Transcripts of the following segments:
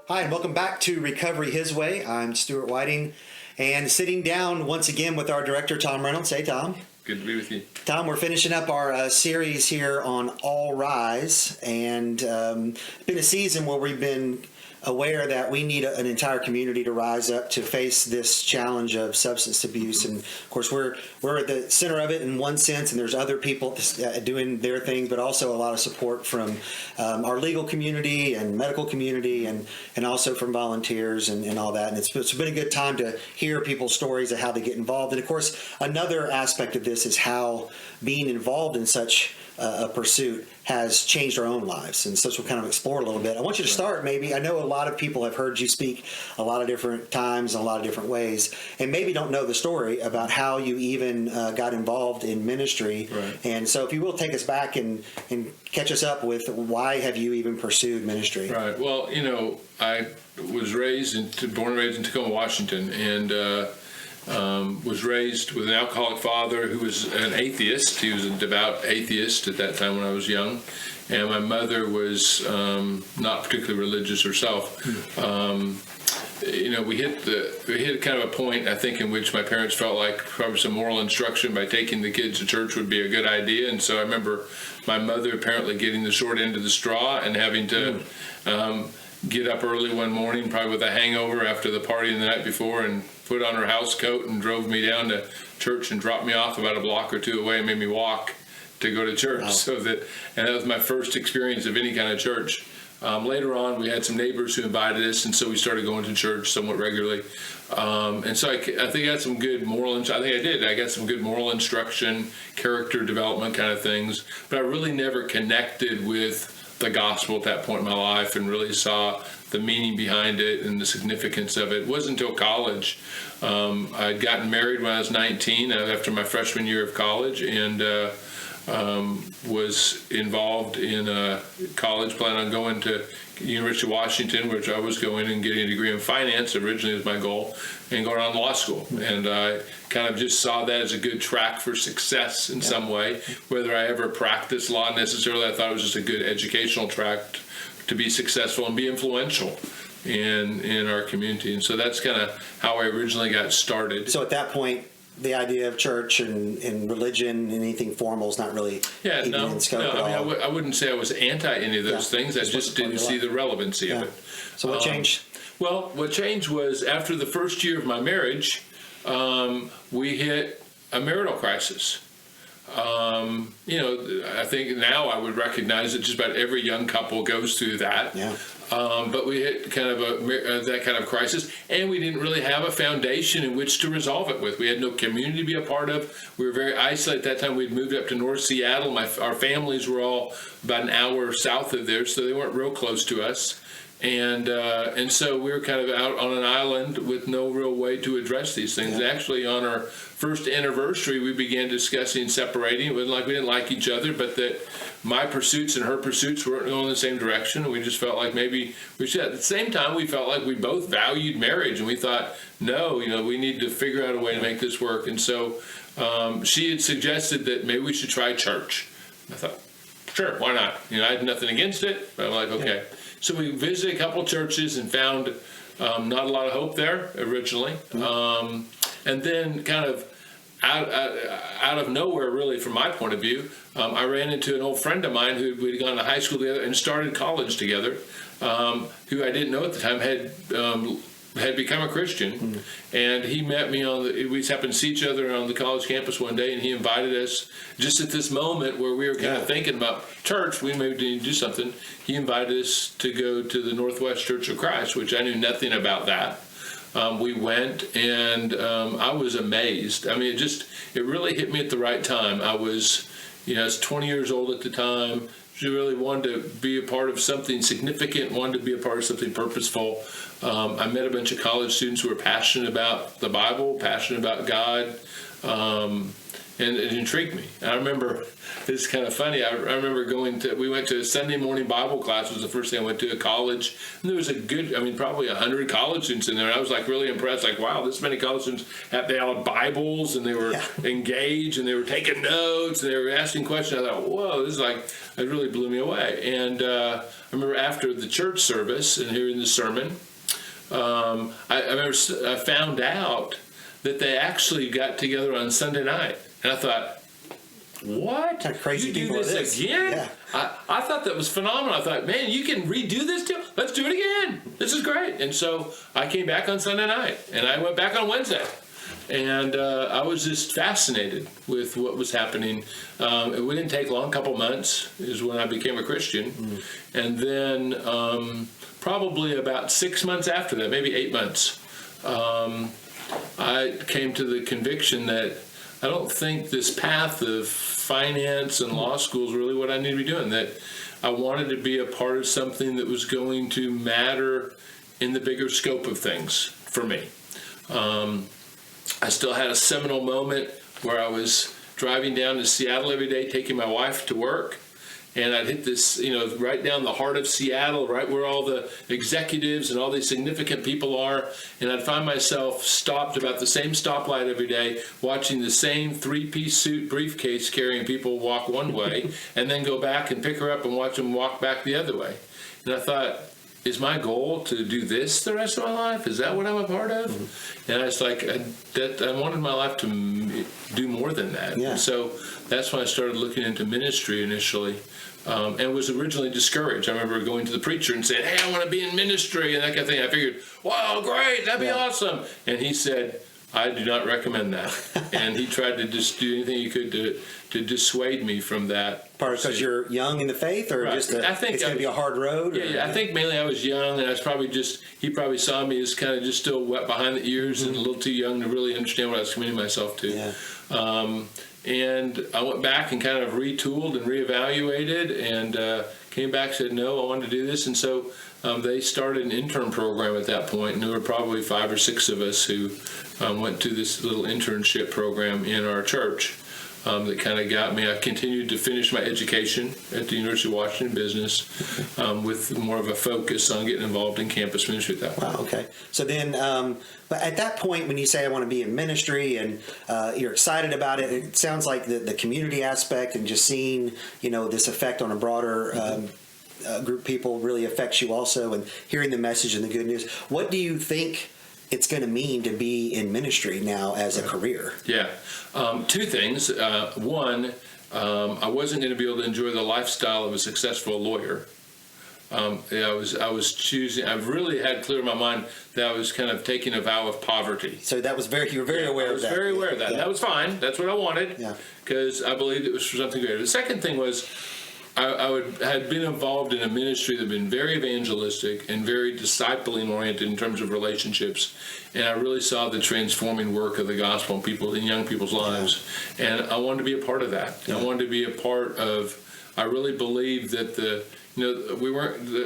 Hi, and welcome back to Recovery His Way. I'm Stuart Whiting, and sitting down once again with our director, Tom Reynolds. Hey, Tom. Good to be with you. Tom, we're finishing up our series here on All Rise, and it's been a season where we've been aware that we need an entire community to rise up to face this challenge of substance abuse. And of course, we're at the center of it in one sense, and there's other people doing their thing, but also a lot of support from our legal community and medical community, and also from volunteers and all that. And it's been a good time to hear people's stories of how they get involved. And of course, another aspect of this is how being involved in such a pursuit has changed our own lives. And so we'll kind of explore it a little bit. I want you to start maybe. I know a lot of people have heard you speak a lot of different times in a lot of different ways, and maybe don't know the story about how you even got involved in ministry. Right. And so if you will take us back and catch us up with why have you even pursued ministry? Right. Well, I was born and raised in Tacoma, Washington, and was raised with an alcoholic father who was an atheist. He was a devout atheist at that time when I was young. And my mother was not particularly religious herself. We hit kind of a point, I think, in which my parents felt like probably some moral instruction by taking the kids to church would be a good idea. And so I remember my mother apparently getting the short end of the straw and having to get up early one morning, probably with a hangover after the party the night before, and put on her house coat and drove me down to church and dropped me off about a block or two away and made me walk to go to church. Wow. And that was my first experience of any kind of church. Later on, we had some neighbors who invited us, and so we started going to church somewhat regularly. And so I think I got some good I got some good moral instruction, character development kind of things, but I really never connected with the gospel at that point in my life and really saw the meaning behind it and the significance of it. It wasn't until college. I'd gotten married when I was 19 after my freshman year of college, and was involved in college, planning on going to University of Washington, which I was going and getting a degree in finance originally was my goal, and going on to law school. And I kind of just saw that as a good track for success in some way. Whether I ever practiced law necessarily, I thought it was just a good educational track to be successful and be influential in our community. And so that's kind of how I originally got started. So at that point, the idea of church and religion, anything formal, is not really in scope at all. I wouldn't say I was anti any of those things. I just didn't see the relevancy of it. So what changed? Well, what changed was after the first year of my marriage, we hit a marital crisis. I think now I would recognize that just about every young couple goes through that. Yeah. But we hit kind of that kind of crisis, and we didn't really have a foundation in which to resolve it with. We had no community to be a part of. We were very isolated at that time. We'd moved up to North Seattle. Our families were all about an hour south of there, so they weren't real close to us. And so we were kind of out on an island with no real way to address these things. Yeah. Actually, on our first anniversary, we began discussing separating. It wasn't like we didn't like each other, but that my pursuits and her pursuits weren't going in the same direction. We just felt like maybe we should. At the same time, we felt like we both valued marriage, and we thought, no, we need to figure out a way to make this work. And so she had suggested that maybe we should try church. I thought, sure, why not? I had nothing against it, but I'm like, okay. Yeah. So we visited a couple churches and found not a lot of hope there originally. And then kind of out of nowhere, really, from my point of view, I ran into an old friend of mine who we'd gone to high school together and started college together, who I didn't know at the time had become a Christian. And he met me we just happened to see each other on the college campus one day, and he invited us just at this moment where we were kind of thinking about church, we maybe need to do something. He invited us to go to the Northwest Church of Christ, which I knew nothing about that. We went, and I was amazed. I mean, it really hit me at the right time. I was 20 years old at the time. She really wanted to be a part of something significant, wanted to be a part of something purposeful. I met a bunch of college students who were passionate about the Bible, passionate about God, and it intrigued me. I remember, it's kind of funny, I remember we went to a Sunday morning Bible class. It was the first thing I went to at college. And there was probably 100 college students in there. And I was really impressed, wow, this many college students, they all had Bibles, and they were engaged, and they were taking notes, and they were asking questions. I thought, whoa, this is it really blew me away. And I remember after the church service and hearing the sermon, I remember I found out that they actually got together on Sunday night. And I thought, what? Kind of crazy you do people this it is. again? Yeah. I thought that was phenomenal. I thought, man, you can redo this too? Let's do it again. This is great. And so I came back on Sunday night, and I went back on Wednesday. And I was just fascinated with what was happening. It didn't take long, a couple months is when I became a Christian. And then probably about 6 months after that, maybe 8 months, I came to the conviction that I don't think this path of finance and law school is really what I need to be doing, that I wanted to be a part of something that was going to matter in the bigger scope of things for me. I still had a seminal moment where I was driving down to Seattle every day, taking my wife to work. And I'd hit this, right down the heart of Seattle, right where all the executives and all these significant people are. And I'd find myself stopped about the same stoplight every day, watching the same three-piece suit briefcase carrying people walk one way, and then go back and pick her up and watch them walk back the other way. And I thought, is my goal to do this the rest of my life? Is that what I'm a part of? And I was like, I wanted my life to do more than that. Yeah. And so that's when I started looking into ministry initially, and was originally discouraged. I remember going to the preacher and saying, hey, I want to be in ministry, and that kind of thing. I figured, wow, great, that'd be awesome. And he said, I do not recommend that. And he tried to just do anything he could to dissuade me from that. Part because you're young in the faith, or just I think it's going to be a hard road? Yeah, I think mainly I was young, and I was probably he probably saw me as kind of just still wet behind the ears and a little too young to really understand what I was committing myself to. Yeah. And I went back and kind of retooled and reevaluated, and came back and said, no, I wanted to do this. And so they started an intern program at that point, and there were probably 5 or 6 of us who went to this little internship program in our church. That kind of got me. I continued to finish my education at the University of Washington Business with more of a focus on getting involved in campus ministry at that point. Wow, okay. So then, but at that point, when you say I want to be in ministry and you're excited about it, it sounds like the community aspect and just seeing, this effect on a broader group of people really affects you also, and hearing the message and the good news. What do you think it's going to mean to be in ministry now as a career? Yeah. 2 things. One, I wasn't going to be able to enjoy the lifestyle of a successful lawyer. I was choosing. I really had clear in my mind that I was kind of taking a vow of poverty. So that was you were very aware of that. I was very aware of that. Yeah. That was fine. That's what I wanted. Yeah. Because I believed it was for something greater. The second thing was, I had been involved in a ministry that had been very evangelistic and very discipling oriented in terms of relationships, and I really saw the transforming work of the gospel in young people's lives, and I wanted to be a part of that. I wanted to be a part of. I really believed that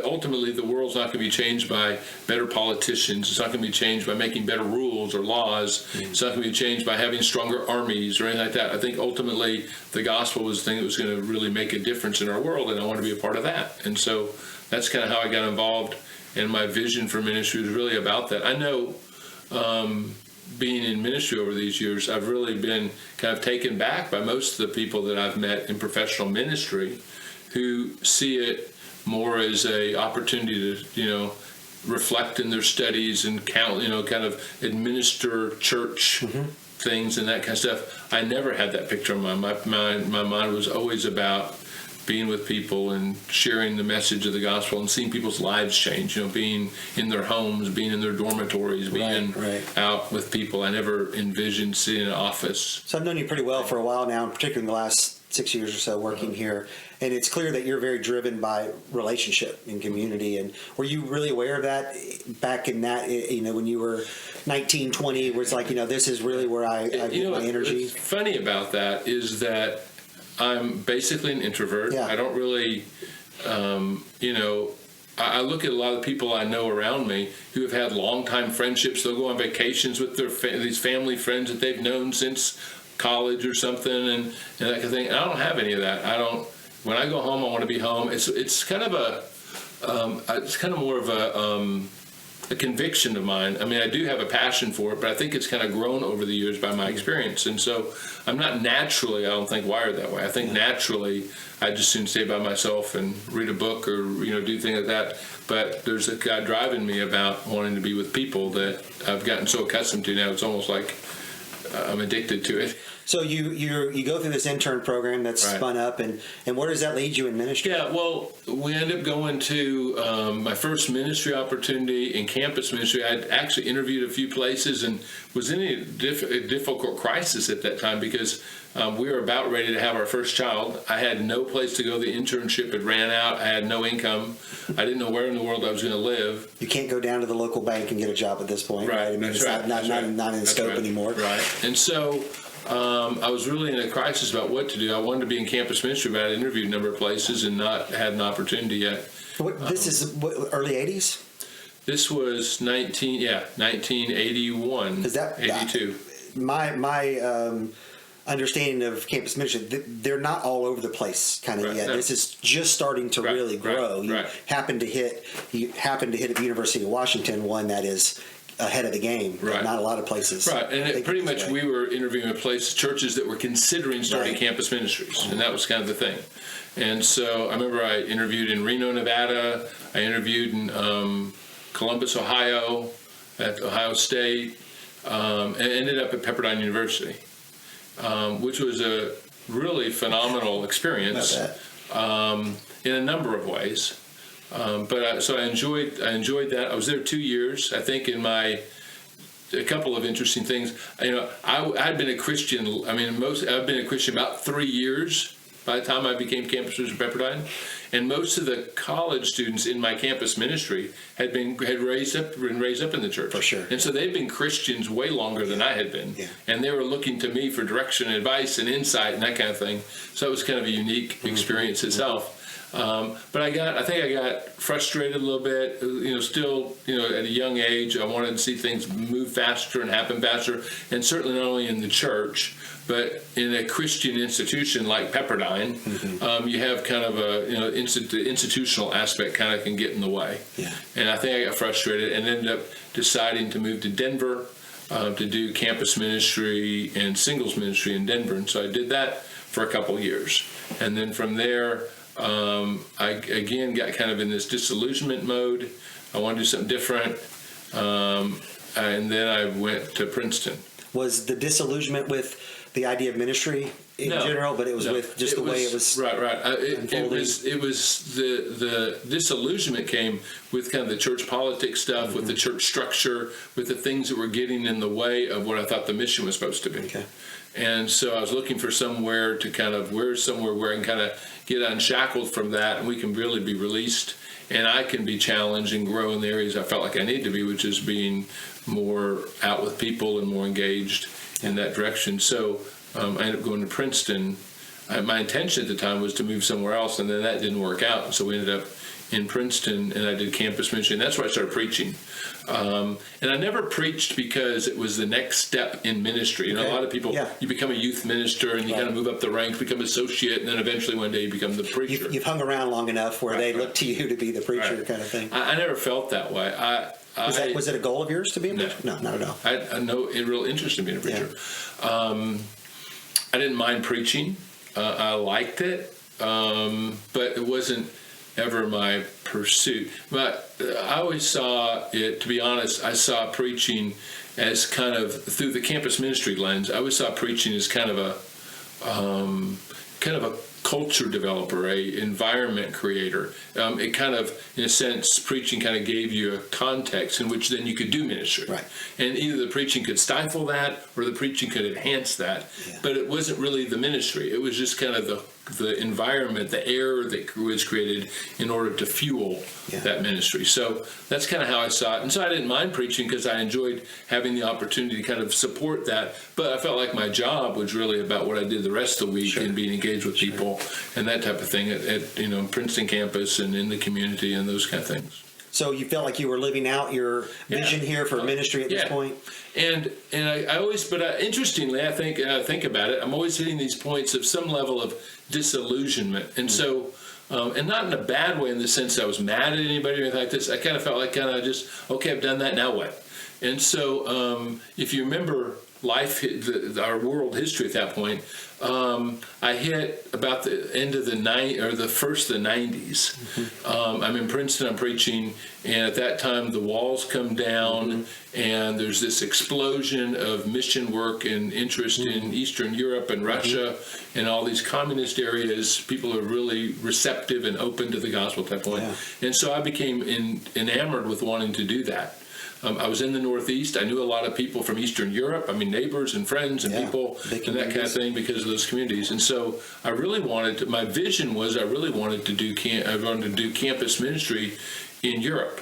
ultimately the world's not going to be changed by better politicians. It's not going to be changed by making better rules or laws. It's not going to be changed by having stronger armies or anything like that. I think ultimately the gospel was the thing that was going to really make a difference in our world, and I want to be a part of that. And so that's kind of how I got involved, and my vision for ministry was really about that. I know being in ministry over these years, I've really been kind of taken back by most of the people that I've met in professional ministry who see it more as a opportunity to, reflect in their studies and count, kind of administer church things and that kind of stuff. I never had that picture in my mind. My mind was always about being with people and sharing the message of the gospel and seeing people's lives change, being in their homes, being in their dormitories, being out with people. I never envisioned sitting in an office. So I've known you pretty well for a while now, particularly in the last 6 years or so working here, and it's clear that you're very driven by relationship and community. And were you really aware of that back in that, when you were 19, 20, where it's like, this is really where I get my energy? What's funny about that is that I'm basically an introvert. Yeah. I don't really, I look at a lot of people I know around me who have had long-time friendships. They'll go on vacations with these family friends that they've known since college or something, and that kind of thing. And I don't have any of that. When I go home, I want to be home. It's kind of more of a a conviction of mine. I mean, I do have a passion for it, but I think it's kind of grown over the years by my experience. And so I'm not naturally, I don't think, wired that way. I think naturally I just soon stay by myself and read a book or, do things like that. But there's a guy driving me about wanting to be with people that I've gotten so accustomed to now. It's almost like I'm addicted to it. So you go through this intern program that's spun up, and where does that lead you in ministry? Yeah, well, we ended up going to my first ministry opportunity in campus ministry. I'd actually interviewed a few places and was in a difficult crisis at that time because we were about ready to have our first child. I had no place to go. The internship had ran out. I had no income. I didn't know where in the world I was going to live. You can't go down to the local bank and get a job at this point, right? I mean, it's not in the scope anymore. Right. And so I was really in a crisis about what to do. I wanted to be in campus ministry, but I'd interviewed a number of places and not had an opportunity yet. This is early 80s? This was 1981, 82. My understanding of campus ministry, they're not all over the place kind of yet. No. This is just starting to really grow. You happen to hit at the University of Washington one that is ahead of the game. Not a lot of places. Right, and pretty much we were interviewing a place, churches that were considering starting campus ministries, and that was kind of the thing. And so I remember I interviewed in Reno, Nevada. I interviewed in Columbus, Ohio, at Ohio State, and ended up at Pepperdine University, which was a really phenomenal experience in a number of ways. So I enjoyed that. I was there 2 years. I think a couple of interesting things. I'd been a Christian. I've been a Christian about 3 years by the time I became campus minister at Pepperdine, and most of the college students in my campus ministry had been raised up in the church. For sure. And so they'd been Christians way longer than I had been, and they were looking to me for direction, and advice, and insight, and that kind of thing. So it was kind of a unique experience itself. But I think I got frustrated a little bit, still, at a young age. I wanted to see things move faster and happen faster, and certainly not only in the church, but in a Christian institution like Pepperdine, you have kind of the institutional aspect kind of can get in the way. Yeah. And I think I got frustrated and ended up deciding to move to Denver to do campus ministry and singles ministry in Denver. And so I did that for a couple years. And then from there, I again got kind of in this disillusionment mode. I wanted to do something different, and then I went to Princeton. Was the disillusionment with the idea of ministry in general, but it was with just the way it was right. It was the disillusionment came with kind of the church politics stuff, with the church structure, with the things that were getting in the way of what I thought the mission was supposed to be. Okay. And so I was looking for somewhere to somewhere where I can kind of get unshackled from that, and we can really be released, and I can be challenged and grow in the areas I felt like I need to be, which is being more out with people and more engaged in that direction. So I ended up going to Princeton. My intention at the time was to move somewhere else, and then that didn't work out. So we ended up in Princeton, and I did campus ministry, and that's where I started preaching. And I never preached because it was the next step in ministry. A lot of people, you become a youth minister, and you kind of move up the ranks, become associate, and then eventually one day you become the preacher. You've hung around long enough where they look to you to be the preacher kind of thing. I never felt that way. Was it a goal of yours to be a preacher? No, not at all. I had no real interest in being a preacher. I didn't mind preaching. I liked it, but it wasn't ever my pursuit. But I always saw it, to be honest, I saw preaching as kind of, through the campus ministry lens, I always saw preaching as kind of a culture developer, a environment creator. It kind of, in a sense, preaching kind of gave you a context in which then you could do ministry. Right. And either the preaching could stifle that or the preaching could enhance that. Yeah. But it wasn't really the ministry. It was just kind of the environment, the air that was created in order to fuel that ministry. So that's kind of how I saw it. And so I didn't mind preaching because I enjoyed having the opportunity to kind of support that. But I felt like my job was really about what I did the rest of the week and being engaged with people and that type of thing at Princeton campus and in the community and those kind of things. So you felt like you were living out your vision here for ministry at this point? And I always, but interestingly, I think about it, I'm always hitting these points of some level of disillusionment. And so and not in a bad way in the sense that I was mad at anybody or anything like this. I kind of felt like just, okay, I've done that, now what? And so if you remember our world history at that point, I hit about the end of the first of the 90s. I'm in Princeton, I'm preaching, and at that time the walls come down, and there's this explosion of mission work and interest in Eastern Europe and Russia and all these communist areas. People are really receptive and open to the gospel at that point. And so I became enamored with wanting to do that. I was in the Northeast. I knew a lot of people from Eastern Europe. I mean, neighbors and friends and people and that kind of thing because of those communities. And so I really wanted to. My vision was I really wanted to do campus ministry in Europe.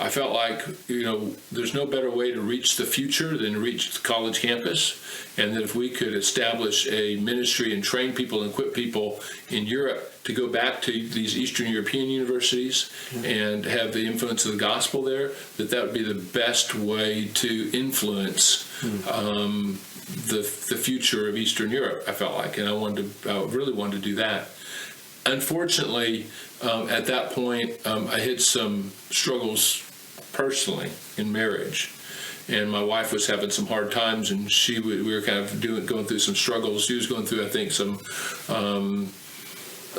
I felt like, there's no better way to reach the future than to reach the college campus, and that if we could establish a ministry and train people and equip people in Europe to go back to these Eastern European universities and have the influence of the gospel there, that would be the best way to influence the future of Eastern Europe, I felt like, and I really wanted to do that. Unfortunately, at that point, I hit some struggles personally in marriage, and my wife was having some hard times, and we were kind of going through some struggles. She was going through, I think, some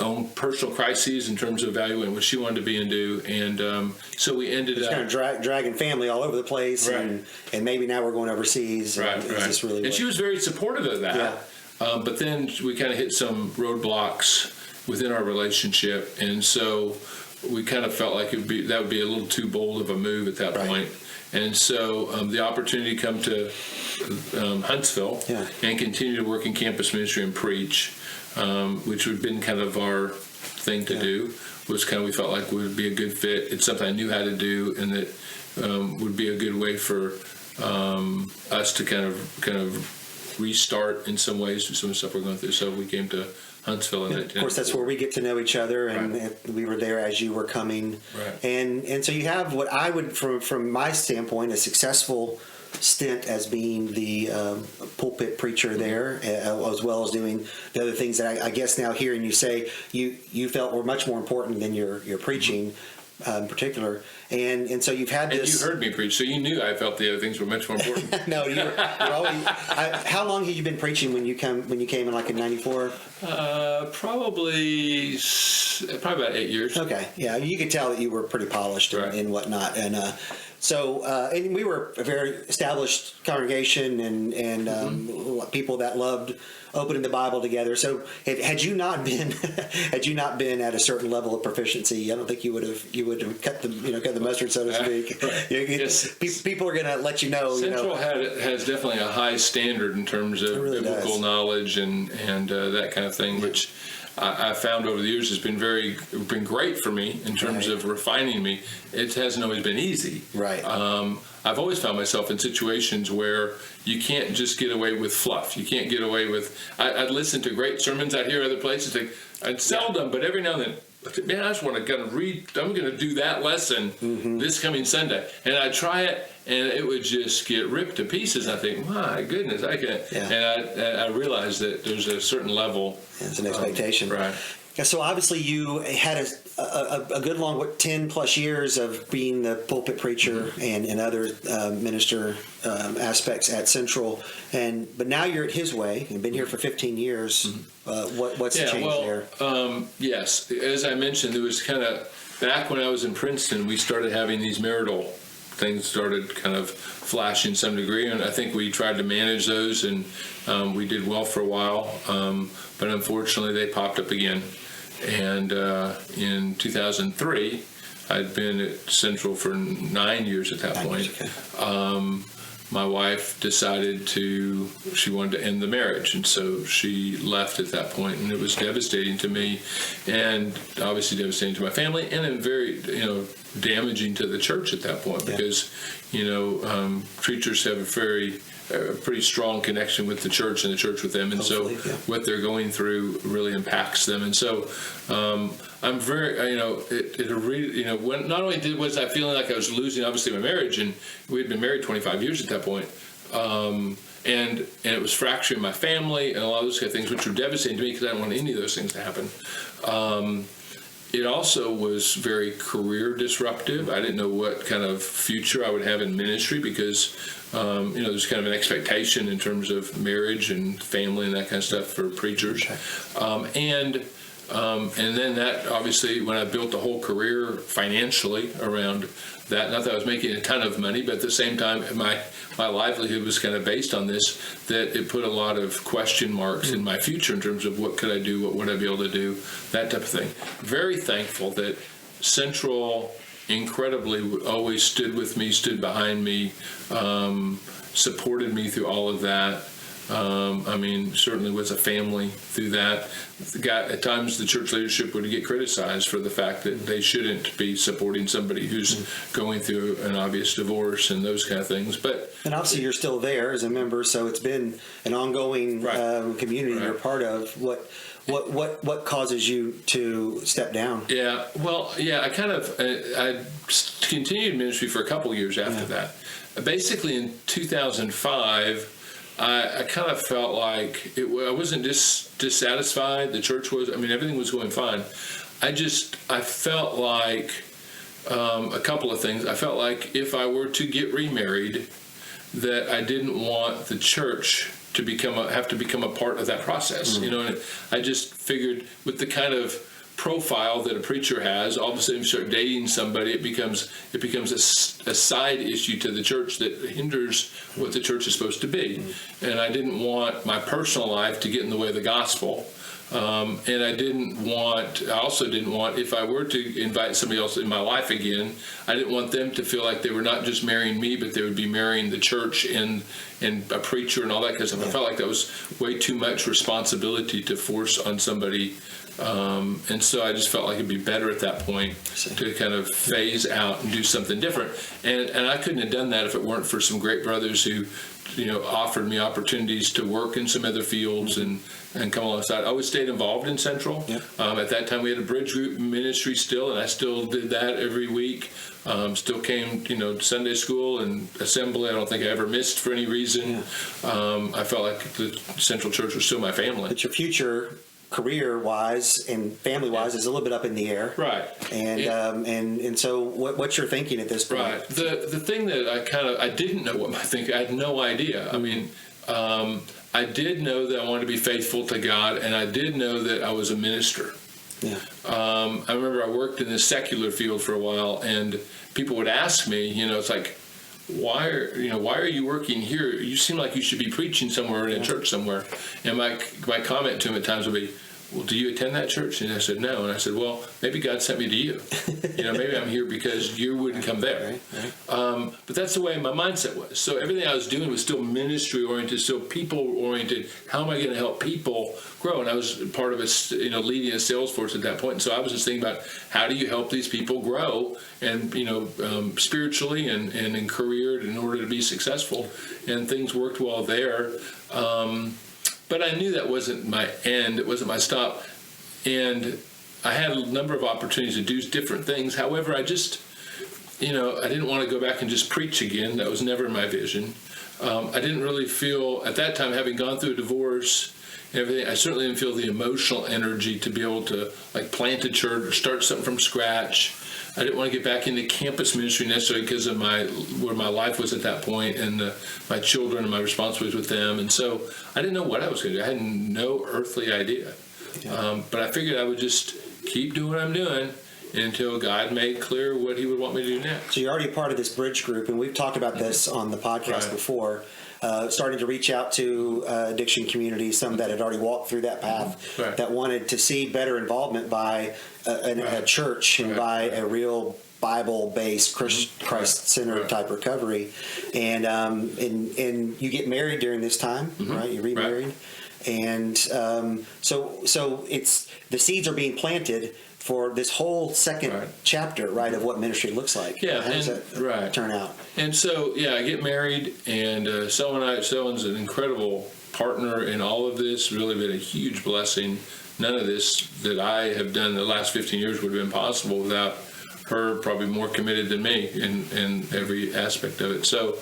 own personal crises in terms of evaluating what she wanted to be and do, and so we ended up kind of dragging family all over the place, and maybe now we're going overseas. Right. And she was very supportive of that. But then we kind of hit some roadblocks within our relationship, and so we kind of felt like that would be a little too bold of a move at that point. And so the opportunity to come to Huntsville and continue to work in campus ministry and preach, which would have been kind of our thing to do, was kind of, we felt like would be a good fit. It's something I knew how to do, and that would be a good way for us to kind of restart in some ways through some of the stuff we're going through. So we came to Huntsville. And of course, that's where we get to know each other, and we were there as you were coming. And so you have what I would, from my standpoint, a successful stint as being the pulpit preacher there, as well as doing the other things that I guess now hearing you say you felt were much more important than your preaching in particular. And so you've had this. And you heard me preach, so you knew I felt the other things were much more important. No, you're always. How long had you been preaching when you came in, like in '94? Probably about 8 years. Okay, yeah, you could tell that you were pretty polished and whatnot, and and we were a very established congregation and people that loved opening the Bible together. So had you not been at a certain level of proficiency, I don't think you would have cut the mustard, so to speak. Yes. People are going to let you know. Central has definitely a high standard in terms of biblical knowledge and that kind of thing, which I found over the years has been great for me in terms of refining me. It hasn't always been easy. Right. I've always found myself in situations where you can't just get away with fluff. You can't get away with. I'd listen to great sermons I'd hear other places. I'd seldom, but every now and then, man, I just want to kind of read. I'm going to do that lesson this coming Sunday, and I'd try it, and it would just get ripped to pieces. I think, my goodness, I can't. And I realized that there's a certain level. It's an expectation, right? Yeah, so obviously you had a good long 10 plus years of being the pulpit preacher and other minister aspects at Central, but now you're at His Way and been here for 15 years. What's the change there? Yes, as I mentioned, it was kind of back when I was in Princeton. We started having these marital things started kind of flashing some degree, and I think we tried to manage those, and we did well for a while, but unfortunately they popped up again. And in 2003, I'd been at Central for 9 years at that point. My wife decided she wanted to end the marriage, and so she left at that point, and it was devastating to me, and obviously devastating to my family, and then very, damaging to the church at that point, because, preachers have a pretty strong connection with the church and the church with them, and what they're going through really impacts them, and so I'm very, when not only was I feeling like I was losing, obviously, my marriage, and we had been married 25 years at that point, and it was fracturing my family and a lot of those kind of things, which were devastating to me because I didn't want any of those things to happen. it also was very career disruptive. I didn't know what kind of future I would have in ministry because, there's kind of an expectation in terms of marriage and family and that kind of stuff for preachers. And then that, obviously, when I built the whole career financially around that, not that I was making a ton of money, but at the same time, my livelihood was kind of based on this, that it put a lot of question marks in my future in terms of what could I do, what would I be able to do, that type of thing. Very thankful that Central incredibly always stood with me, stood behind me, supported me through all of that. Certainly was a family through that. At times, the church leadership would get criticized for the fact that they shouldn't be supporting somebody who's going through an obvious divorce and those kind of things. And obviously, you're still there as a member, so it's been an ongoing community you're part of. What causes you to step down? Yeah, well, I continued ministry for a couple of years after that. Basically, in 2005. I kind of felt like I wasn't dissatisfied. The church was, everything was going fine. I felt like a couple of things. I felt like if I were to get remarried, that I didn't want the church to have to become a part of that process. And I just figured with the kind of profile that a preacher has, all of a sudden you start dating somebody, it becomes a side issue to the church that hinders what the church is supposed to be. And I didn't want my personal life to get in the way of the gospel. And I also didn't want, if I were to invite somebody else in my life again, I didn't want them to feel like they were not just marrying me, but they would be marrying the church and a preacher and all that kind of stuff. I felt like that was way too much responsibility to force on somebody. And so I just felt like it'd be better at that point to kind of phase out and do something different. And I couldn't have done that if it weren't for some great brothers who, offered me opportunities to work in some other fields and come alongside. I always stayed involved in Central. At that time, we had a bridge group ministry still, and I still did that every week. Still came, to Sunday school and assembly. I don't think I ever missed for any reason. I felt like the Central Church was still my family. But your future, career-wise and family-wise, is a little bit up in the air, right? And so, what's your thinking at this point? Right. The thing that I didn't know what my thinking. I had no idea. I did know that I wanted to be faithful to God, and I did know that I was a minister. I remember I worked in the secular field for a while, and people would ask me, it's like, why are you working here? You seem like you should be preaching somewhere in a church somewhere. And my comment to him at times would be, well, do you attend that church? And I said, no. And I said, well, maybe God sent me to you. Maybe I'm here because you wouldn't come there. Right. But that's the way my mindset was. So everything I was doing was still ministry oriented, still people oriented. How am I going to help people grow? And I was part of leading a sales force at that point. And so I was just thinking about how do you help these people grow and, spiritually and in career in order to be successful. And things worked well there. But I knew that wasn't my end. It wasn't my stop. And I had a number of opportunities to do different things. However, I just, I didn't want to go back and just preach again. That was never my vision. I didn't really feel, at that time, having gone through a divorce and everything, I certainly didn't feel the emotional energy to be able to, plant a church or start something from scratch. I didn't want to get back into campus ministry necessarily because of where my life was at that point and my children and my responsibilities with them. And so I didn't know what I was going to do. I had no earthly idea. But I figured I would just keep doing what I'm doing until God made clear what he would want me to do next. So you're already part of this bridge group, and we've talked about this on the podcast before. Starting to reach out to addiction communities, some that had already walked through that path, that wanted to see better involvement by a church and by a real Bible-based, Christ-centered type recovery. And you get married during this time, right? You remarried. And so it's the seeds are being planted for this whole second chapter, right, of what ministry looks like. How does that turn out? And so, I get married, and Selwyn's an incredible partner in all of this, really been a huge blessing. None of this that I have done the last 15 years would have been possible without her probably more committed than me in every aspect of it. So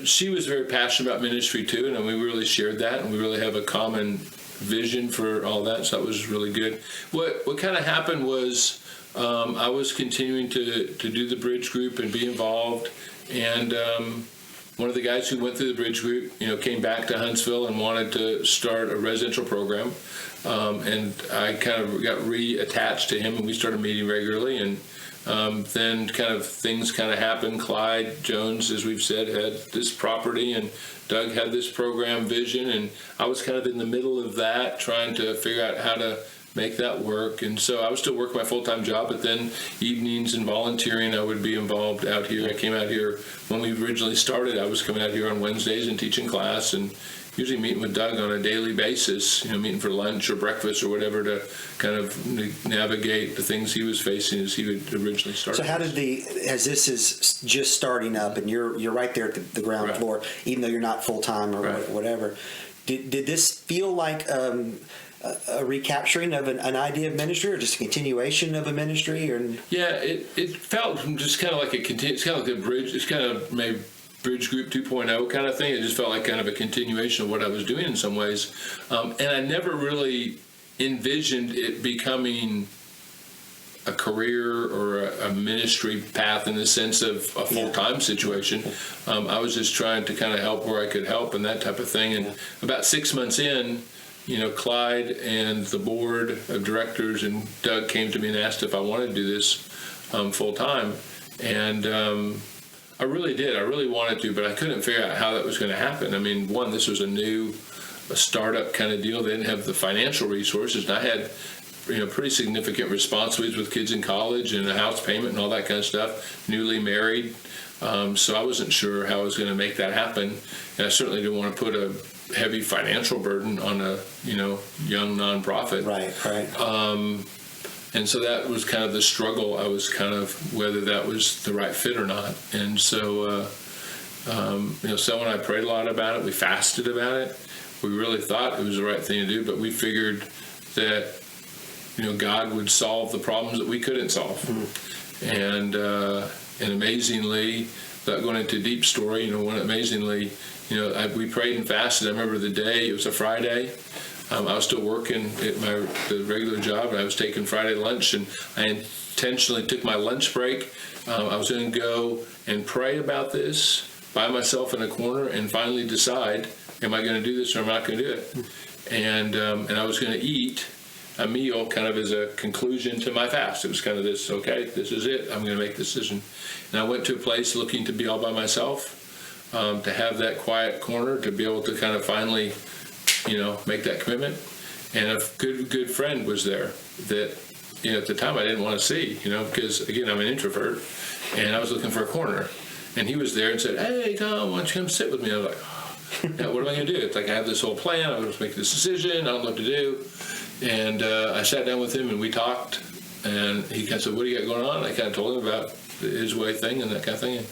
she was very passionate about ministry too, and we really shared that, and we really have a common vision for all that. So that was really good. What kind of happened was I was continuing to do the bridge group and be involved, and one of the guys who went through the bridge group, came back to Huntsville and wanted to start a residential program, and I kind of got reattached to him, and we started meeting regularly, and then things happened. Clyde Jones, as we've said, had this property, and Doug had this program vision, and I was kind of in the middle of that, trying to figure out how to make that work. And so I was still working my full-time job, but then evenings and volunteering, I would be involved out here. I came out here when we originally started. I was coming out here on Wednesdays and teaching class, and usually meeting with Doug on a daily basis, meeting for lunch or breakfast or whatever, to kind of navigate the things he was facing as he had originally started. So how did as this is just starting up and you're right there at the ground floor, even though you're not full-time or whatever, did this feel like a recapturing of an idea of ministry, or just a continuation of a ministry? Or yeah, it felt just kind of like it's kind of like a bridge. It's kind of maybe Bridge Group 2.0 kind of thing. It just felt like kind of a continuation of what I was doing in some ways, and I never really envisioned it becoming a career or a ministry path in the sense of a full-time situation. I was just trying to kind of help where I could help and that type of thing. And about 6 months in, Clyde and the board of directors and Doug came to me and asked if I wanted to do this full-time. And I really did. I really wanted to, but I couldn't figure out how that was going to happen. I mean, one, this was a startup kind of deal. They didn't have the financial resources, and I had pretty significant responsibilities with kids in college and a house payment and all that kind of stuff, newly married. So I wasn't sure how I was going to make that happen. And I certainly didn't want to put a heavy financial burden on a, young nonprofit. Right. And so that was kind of the struggle. I was kind of whether that was the right fit or not. And so, Sel and I prayed a lot about it. We fasted about it. We really thought it was the right thing to do, but we figured that God would solve the problems that we couldn't solve. Mm-hmm. And amazingly, without going into a deep story, amazingly, we prayed and fasted. I remember the day, it was a Friday. I was still working at the regular job, and I was taking Friday lunch, and I intentionally took my lunch break. I was going to go and pray about this by myself in a corner and finally decide, am I going to do this or am I not going to do it? And I was going to eat a meal kind of as a conclusion to my fast. It was kind of this, okay, this is it. I'm going to make this decision. And I went to a place looking to be all by myself, to have that quiet corner, to be able to kind of finally, make that commitment. And a good friend was there that, at the time I didn't want to see, because again, I'm an introvert, and I was looking for a corner. And he was there and said, "Hey, Tom, why don't you come sit with me?" I was like, now, what am I going to do? It's like I have this whole plan. I'm going to make this decision. I don't know what to do. And I sat down with him and we talked. And he kind of said, "What do you got going on?" I kind of told him about his way thing and that kind of thing.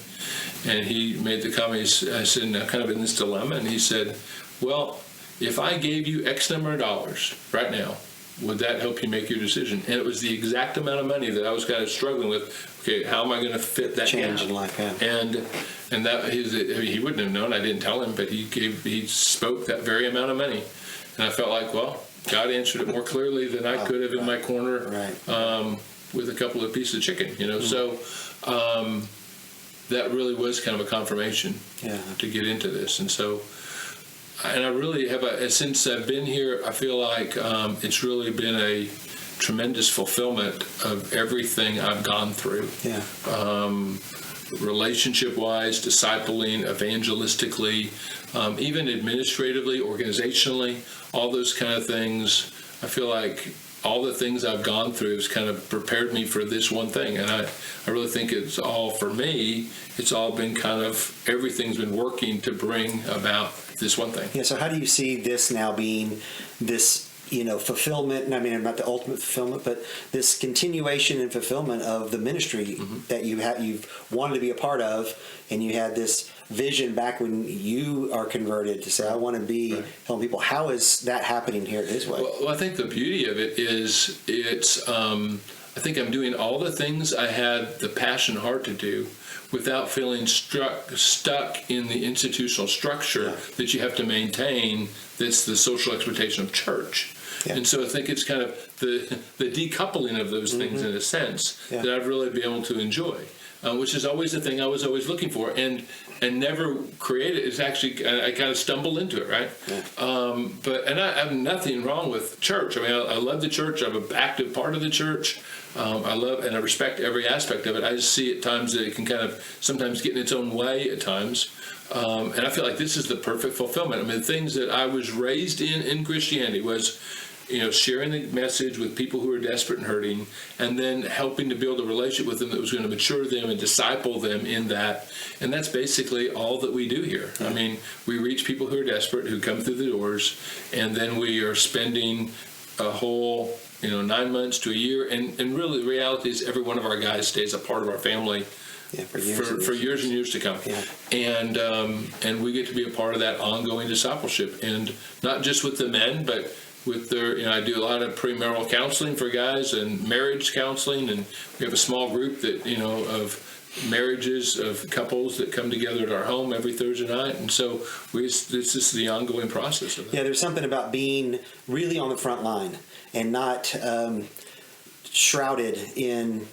And he made the comment. I said, "Now, kind of in this dilemma." And he said, "Well, if I gave you X number of dollars right now, would that help you make your decision?" And it was the exact amount of money that I was kind of struggling with. Okay, how am I going to fit that change in life? Yeah. And that he wouldn't have known. I didn't tell him, but he spoke that very amount of money, and I felt like, well, God answered it more clearly than I could have in my corner, with a couple of pieces of chicken. So that really was kind of a confirmation to get into this, and so. And I really have since I've been here, I feel like it's really been a tremendous fulfillment of everything I've gone through. Yeah. Relationship-wise, discipling, evangelistically, even administratively, organizationally, all those kind of things. I feel like all the things I've gone through has kind of prepared me for this one thing. And I really think it's all, for me, it's all been kind of, everything's been working to bring about this one thing. Yeah, so how do you see this now being this, fulfillment, and I mean, not the ultimate fulfillment, but this continuation and fulfillment of the ministry that you've wanted to be a part of, and you had this vision back when you are converted to say, I want to be helping people. How is that happening here at His Way? Well, I think the beauty of it is it's I think I'm doing all the things I had the passion heart to do without feeling stuck in the institutional structure that you have to maintain. That's the social expectation of church. Yeah. And so I think it's kind of the decoupling of those things in a sense that I've really been able to enjoy, which is always the thing I was always looking for, and never created. It's actually, I kind of stumbled into it, right? Yeah. But I have nothing wrong with church. I mean, I love the church. I'm an active part of the church. I love and I respect every aspect of it. I just see at times that it can kind of sometimes get in its own way at times. And I feel like this is the perfect fulfillment. I mean, the things that I was raised in Christianity was, sharing the message with people who are desperate and hurting, and then helping to build a relationship with them that was going to mature them and disciple them in that. And that's basically all that we do here. I mean, we reach people who are desperate, who come through the doors, and then we are spending a whole, 9 months to a year. And really the reality is every one of our guys stays a part of our family for years and years to come. Yeah. And we get to be a part of that ongoing discipleship, and not just with the men, but with their, I do a lot of premarital counseling for guys and marriage counseling, and we have a small group that, of marriages of couples that come together at our home every Thursday night, and so this is the ongoing process of that. Yeah, there's something about being really on the front line and not shrouded in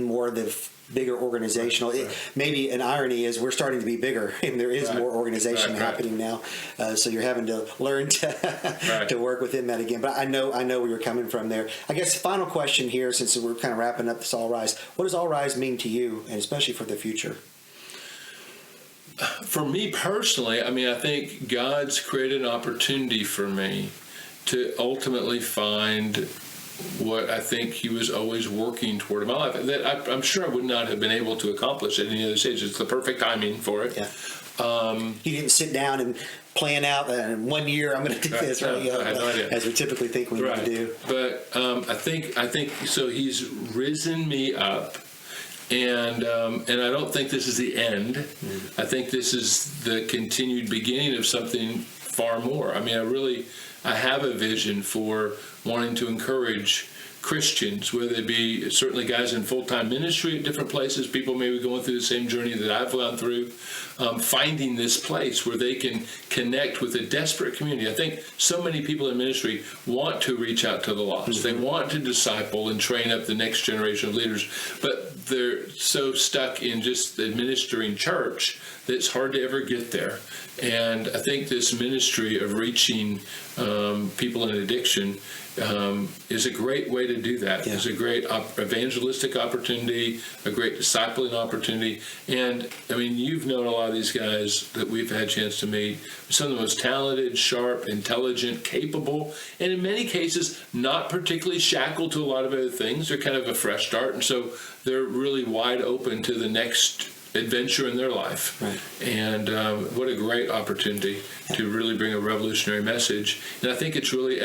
more of the bigger organizational. Maybe an irony is we're starting to be bigger, and there is more organization happening now. So you're having to learn to work within that again. But I know where you're coming from there. I guess final question here, since we're kind of wrapping up this All Rise. What does All Rise mean to you, and especially for the future? For me personally, I think God's created an opportunity for me to ultimately find what I think he was always working toward in my life, that I'm sure I would not have been able to accomplish at any other stage. It's the perfect timing for it. Yeah. You didn't sit down and plan out in 1 year I'm going to do this, right? I had no idea. As we typically think we need to do. But I think so. He's risen me up, and I don't think this is the end. I think this is the continued beginning of something far more. I have a vision for wanting to encourage Christians, whether they be certainly guys in full-time ministry at different places, people maybe going through the same journey that I've gone through, finding this place where they can connect with a desperate community. I think so many people in ministry want to reach out to the lost. They want to disciple and train up the next generation of leaders, but they're so stuck in just administering church that it's hard to ever get there. And I think this ministry of reaching people in addiction is a great way to do that. It's a great evangelistic opportunity, a great discipling opportunity. And you've known a lot of these guys that we've had a chance to meet. Some of the most talented, sharp, intelligent, capable, and in many cases not particularly shackled to a lot of other things. They're kind of a fresh start, and so they're really wide open to the next adventure in their life. Right. And what a great opportunity to really bring a revolutionary message. And I think it's really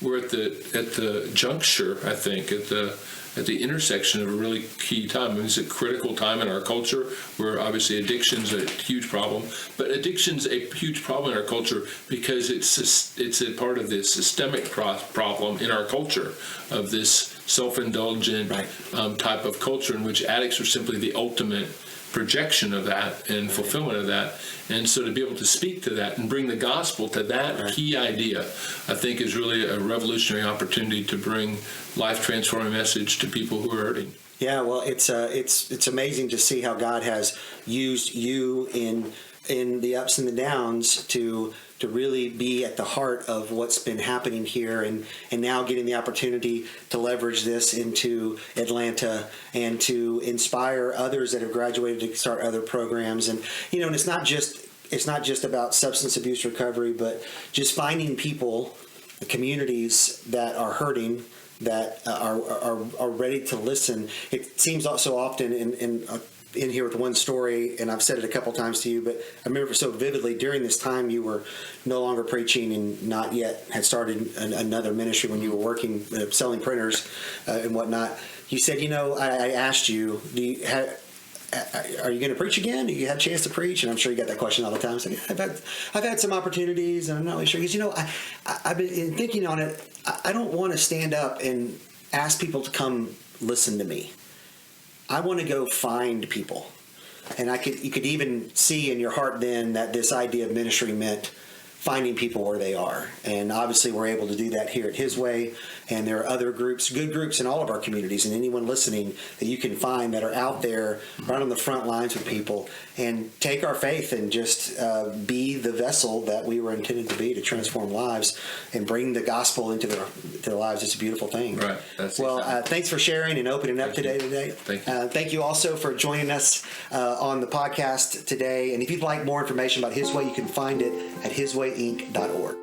we're at the juncture, I think, at the intersection of a really key time. It's a critical time in our culture where obviously addiction's a huge problem, but addiction's a huge problem in our culture because it's a part of the systemic problem in our culture of this self-indulgent type of culture in which addicts are simply the ultimate projection of that and fulfillment of that. And so to be able to speak to that and bring the gospel to that key idea, I think is really a revolutionary opportunity to bring life-transforming message to people who are hurting. Yeah, well, it's amazing to see how God has used you in the ups and the downs to really be at the heart of what's been happening here, and now getting the opportunity to leverage this into Atlanta and to inspire others that have graduated to start other programs. And and it's not just about substance abuse recovery, but just finding people, communities that are hurting, that are ready to listen. It seems so often in here with one story, and I've said it a couple times to you, but I remember so vividly during this time you were no longer preaching and not yet had started another ministry when you were working, selling printers and whatnot. You said, I asked you, are you going to preach again? Do you have a chance to preach? And I'm sure you get that question all the time. So I've had some opportunities, and I'm not really sure. Because I've been thinking on it. I don't want to stand up and ask people to come listen to me. I want to go find people. And you could even see in your heart then that this idea of ministry meant finding people where they are. And obviously we're able to do that here at His Way. And there are other groups, good groups in all of our communities, and anyone listening that you can find that are out there right on the front lines with people, and take our faith and just be the vessel that we were intended to be, to transform lives and bring the gospel into their lives. It's a beautiful thing. Right. That's thanks for sharing and opening up today. Thank you. Thank you also for joining us on the podcast today. And if you'd like more information about His Way, you can find it at hiswayinc.org.